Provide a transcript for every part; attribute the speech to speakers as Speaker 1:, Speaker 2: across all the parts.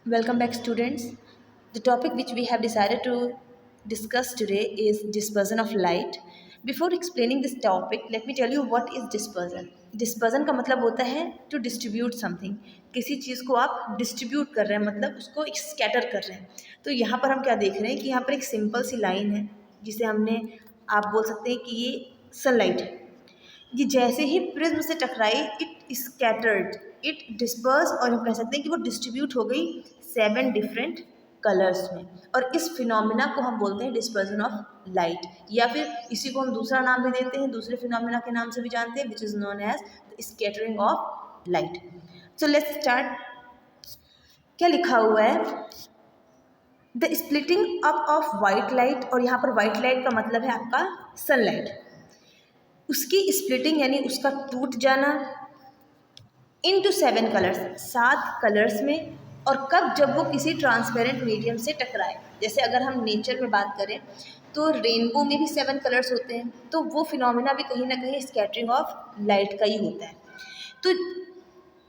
Speaker 1: Welcome back, students. The topic which we have decided to discuss today is dispersion of light. Before explaining this topic, let me tell you what is dispersion. Dispersion का मतलब होता है to distribute something. किसी चीज़ को आप distribute कर रहे हैं, मतलब उसको scatter कर रहे हैं. तो यहाँ पर हम क्या देख रहे हैं कि यहाँ पर एक सिंपल सी लाइन है जिसे हमने आप बोल सकते हैं कि ये सनलाइट है. ये जैसे ही प्रिज्म से टकराई इट स्कैटर्ड, इट डिस्पर्स, और हम कह सकते हैं कि वो डिस्ट्रीब्यूट हो गई 7 डिफरेंट कलर्स में. और इस फिनोमिना को हम बोलते हैं डिस्पर्जन ऑफ लाइट, या फिर इसी को हम दूसरा नाम भी देते हैं, दूसरे फिनोमिना के नाम से भी जानते हैं, which is known as the scattering of light. So let's start. क्या लिखा हुआ है? The splitting up of white light, और यहाँ पर वाइट लाइट का मतलब है आपका सनलाइट. उसकी स्प्लिटिंग यानी उसका टूट जाना इनटू 7 कलर्स, 7 कलर्स में. और कब? जब वो किसी ट्रांसपेरेंट मीडियम से टकराए. जैसे अगर हम नेचर में बात करें तो रेनबो में भी 7 कलर्स होते हैं, तो वो फिनोमिना भी कहीं ना कहीं स्कैटरिंग ऑफ लाइट का ही होता है. तो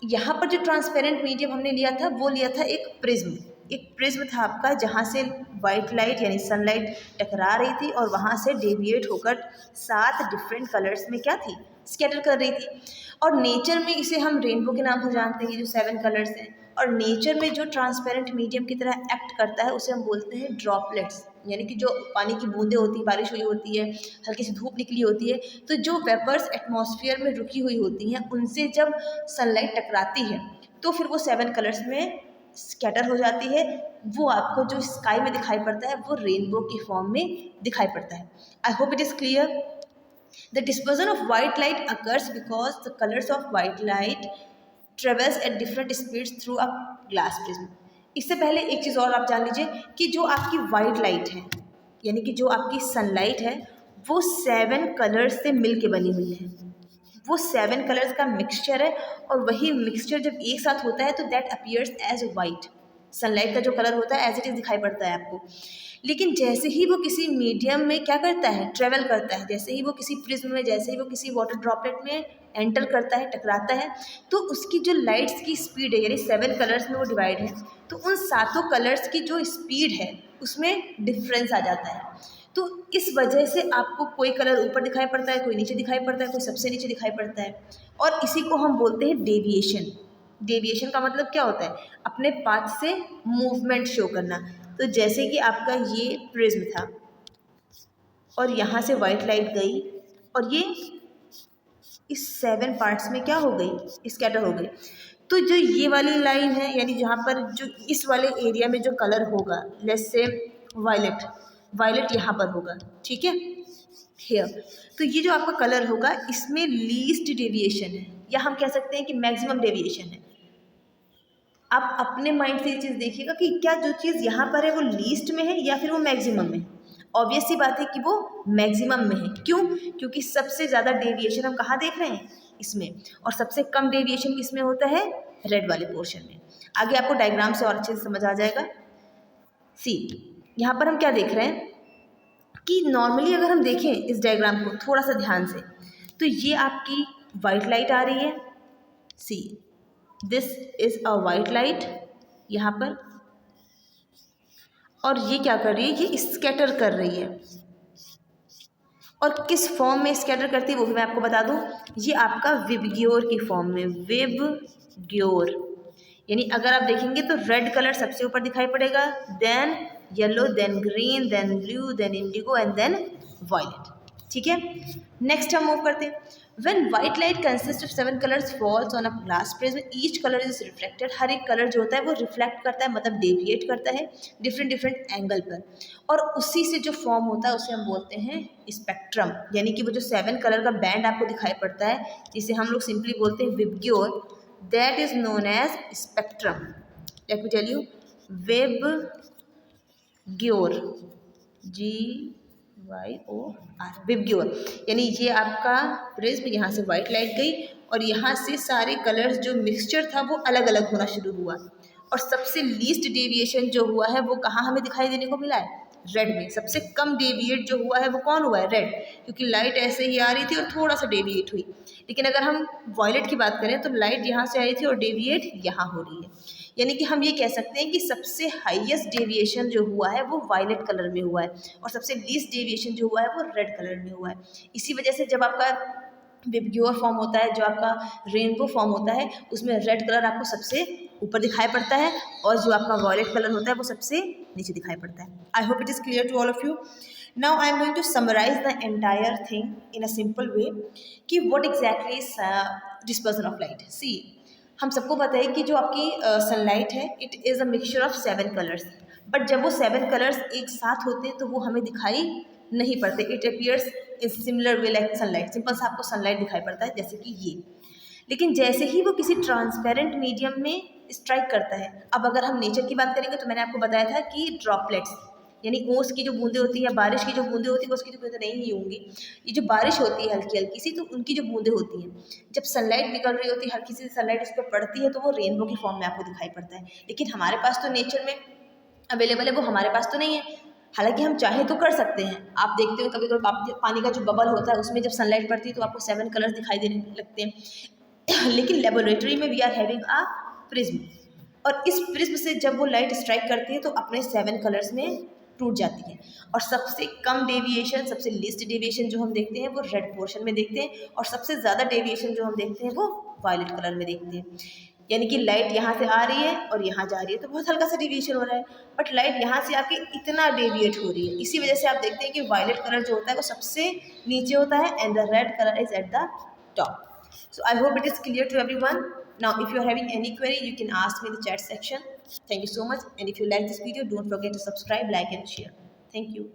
Speaker 1: यहाँ पर जो ट्रांसपेरेंट मीडियम हमने लिया था वो लिया था एक प्रिज्म. एक प्रिज्म था आपका जहाँ से वाइट लाइट यानी सनलाइट टकरा रही थी और वहाँ से डेविएट होकर 7 डिफरेंट कलर्स में क्या थी? स्कैटर कर रही थी. और नेचर में इसे हम रेनबो के नाम से जानते हैं, जो 7 कलर्स हैं. और नेचर में जो ट्रांसपेरेंट मीडियम की तरह एक्ट करता है उसे हम बोलते हैं ड्रॉपलेट्स, यानी कि जो पानी की बूंदें होती है, बारिश हुई होती है, हल्की सी धूप निकली होती है, तो जो वेपर्स एटमॉस्फेयर में रुकी हुई होती हैं उनसे जब सनलाइट टकराती है तो फिर वो 7 कलर्स में स्कैटर हो जाती है. वो आपको जो स्काई में दिखाई पड़ता है वो रेनबो की फॉर्म में दिखाई पड़ता है. I hope it is clear. The dispersion of white light occurs because the colors of white light travels at different speeds through a glass prism. इससे पहले एक चीज़ और आप जान लीजिए कि जो आपकी वाइट लाइट है यानी कि जो आपकी सनलाइट है वो 7 कलर्स से मिल के बनी हुई है. वो 7 कलर्स का मिक्सचर है और वही मिक्सचर जब एक साथ होता है तो that appears as white. Sunlight का जो कलर होता है एज इट इज़ दिखाई पड़ता है आपको. लेकिन जैसे ही वो किसी मीडियम में क्या करता है? ट्रेवल करता है. जैसे ही वो किसी प्रिज्म में, जैसे ही वो किसी वाटर ड्रॉपलेट में एंटर करता है, टकराता है, तो उसकी जो लाइट्स की स्पीड है यानी 7 कलर्स में वो डिवाइड है, तो उन 7 कलर्स की जो स्पीड है उसमें डिफरेंस आ जाता है. तो इस वजह से आपको कोई कलर ऊपर दिखाई पड़ता है, कोई नीचे दिखाई पड़ता है, कोई सबसे नीचे दिखाई पड़ता है. और इसी को हम बोलते हैं डेविएशन. डेविएशन का मतलब क्या होता है? अपने पाथ से मूवमेंट शो करना. तो जैसे कि आपका ये प्रिज्म था और यहाँ से वाइट लाइट गई और ये इस 7 पार्ट्स में क्या हो गई? स्कैटर हो गई. तो जो ये वाली लाइन है यानी जहाँ पर जो इस वाले एरिया में जो कलर होगा, लेट्स से वायलेट, वायलेट यहाँ पर होगा, ठीक है, हेयर. तो ये जो आपका कलर होगा इसमें लीस्ट डेविएशन है, या हम कह सकते हैं कि मैक्सिमम डेविएशन है. आप अपने माइंड से ये चीज़ देखिएगा कि क्या जो चीज़ यहाँ पर है वो लीस्ट में है या फिर वो मैक्सिमम में है. ऑब्वियस सी बात है कि वो मैक्सिमम में है. क्यों? क्योंकि सबसे ज़्यादा डेविएशन हम कहाँ देख रहे हैं? इसमें. और सबसे कम डेविएशन किसमें होता है? रेड वाले पोर्शन में. आगे आपको डायग्राम से और अच्छे से समझ आ जाएगा. सी, यहाँ पर हम क्या देख रहे हैं कि नॉर्मली अगर हम देखें इस डायग्राम को थोड़ा सा ध्यान से, तो ये आपकी वाइट लाइट आ रही है. See, this is a white light यहाँ पर, और ये क्या कर रही है? ये स्कैटर कर रही है. और किस फॉर्म में स्कैटर करती है वो भी मैं आपको बता दूं. ये आपका विबग्योर की फॉर्म में, विबग्योर. यानी अगर आप देखेंगे तो रेड कलर सबसे ऊपर दिखाई पड़ेगा, then yellow, then green, then blue, then indigo and then violet. ठीक है, नेक्स्ट हम मूव करते हैं. When white light consist of 7 colours falls on a glass prism, each colour is reflected. हर एक कलर जो होता है वो रिफ्लेक्ट करता है, मतलब डेविएट करता है डिफरेंट डिफरेंट एंगल पर, और उसी से जो फॉर्म होता है उसे हम बोलते हैं स्पेक्ट्रम. यानी कि वो जो 7 कलर का बैंड आपको दिखाई पड़ता है जिसे हम लोग सिंपली बोलते हैं VIBGYOR, that is known as spectrum. Let me tell you, VIBGYOR, GYOR, VIBGYOR. यानी ये आपका प्रिज्म, यहाँ से वाइट लाइट गई और यहाँ से सारे कलर्स जो मिक्सचर था वो अलग अलग होना शुरू हुआ, और सबसे लीस्ट डेविएशन जो हुआ है वो कहाँ हमें दिखाई देने को मिला है, रेड में। सबसे कम डेविएट जो हुआ है वो कौन हुआ है, रेड, क्योंकि लाइट ऐसे ही आ रही थी और थोड़ा सा डेविएट हुई। लेकिन अगर हम वॉयलेट की बात करें तो लाइट यहाँ से आई थी और डेविएट यहाँ हो रही है। यानी कि हम ये कह सकते हैं कि सबसे हाईएस्ट डेविएशन जो हुआ है वो वायलेट कलर में हुआ है और सबसे लीस्ट डेविएशन जो हुआ है वो रेड कलर में हुआ है। इसी वजह से जब आपका विबग्योर फॉर्म होता है, जो आपका रेनबो फॉर्म होता है, उसमें रेड कलर आपको सबसे ऊपर दिखाई पड़ता है और जो आपका वॉयलेट कलर होता है वो सबसे नीचे दिखाई पड़ता है। I hope it is clear to all of you. Now I am going to summarise the entire thing in a simple way कि what exactly is dispersion of light. See, हम सबको पता है कि जो आपकी सनलाइट है it is a mixture of 7 colours, but जब वो 7 कलर्स एक साथ होते हैं तो वो हमें दिखाई नहीं पड़ते। It appears in similar way like sunlight. Simple सा आपको सनलाइट दिखाई पड़ता है जैसे कि ये। लेकिन जैसे ही वो किसी ट्रांसपेरेंट मीडियम में स्ट्राइक करता है, अब अगर हम नेचर की बात करेंगे तो मैंने आपको बताया था कि ड्रॉपलेट्स यानी ओस की जो बूंदें होती हैं या बारिश की जो बूंदें होती हैं, उसकी जो बूंदें नहीं ही होंगी, ये जो बारिश होती है हल्की हल्की सी, तो उनकी जो बूंदें होती हैं, जब सनलाइट निकल रही होती है, हल्की सी सनलाइट उस पर पड़ती है तो वो रेनबो की फॉर्म में आपको दिखाई पड़ता है। लेकिन हमारे पास तो नेचर में अवेलेबल है, वो हमारे पास तो नहीं है। हालांकि हम चाहे तो कर सकते हैं। आप देखते हो कभी कभी पानी का जो बबल होता है उसमें जब सनलाइट पड़ती है तो आपको 7 कलर्स दिखाई देने लगते हैं। लेकिन लेबोरेटरी में we are having a prism, और इस प्रिज्म से जब वो लाइट स्ट्राइक करती है तो अपने 7 कलर्स में टूट जाती है। और सबसे कम डेविएशन, सबसे लीस्ट डेविएशन जो हम देखते हैं वो रेड पोर्शन में देखते हैं, और सबसे ज़्यादा डेविएशन जो हम देखते हैं वो वायलेट कलर में देखते हैं। यानी कि लाइट यहाँ से आ रही है और यहाँ जा रही है तो बहुत हल्का सा डेविएशन हो रहा है, बट लाइट यहाँ से आके इतना डेविएट हो रही है। इसी वजह से आप देखते हैं कि वायलेट कलर जो होता है वो सबसे नीचे होता है and the red colour is at the top. So I hope it is clear to everyone. Now if you are having any query you can ask me in the chat section. Thank you so much, and if you like this video don't forget to subscribe, like and share. Thank you.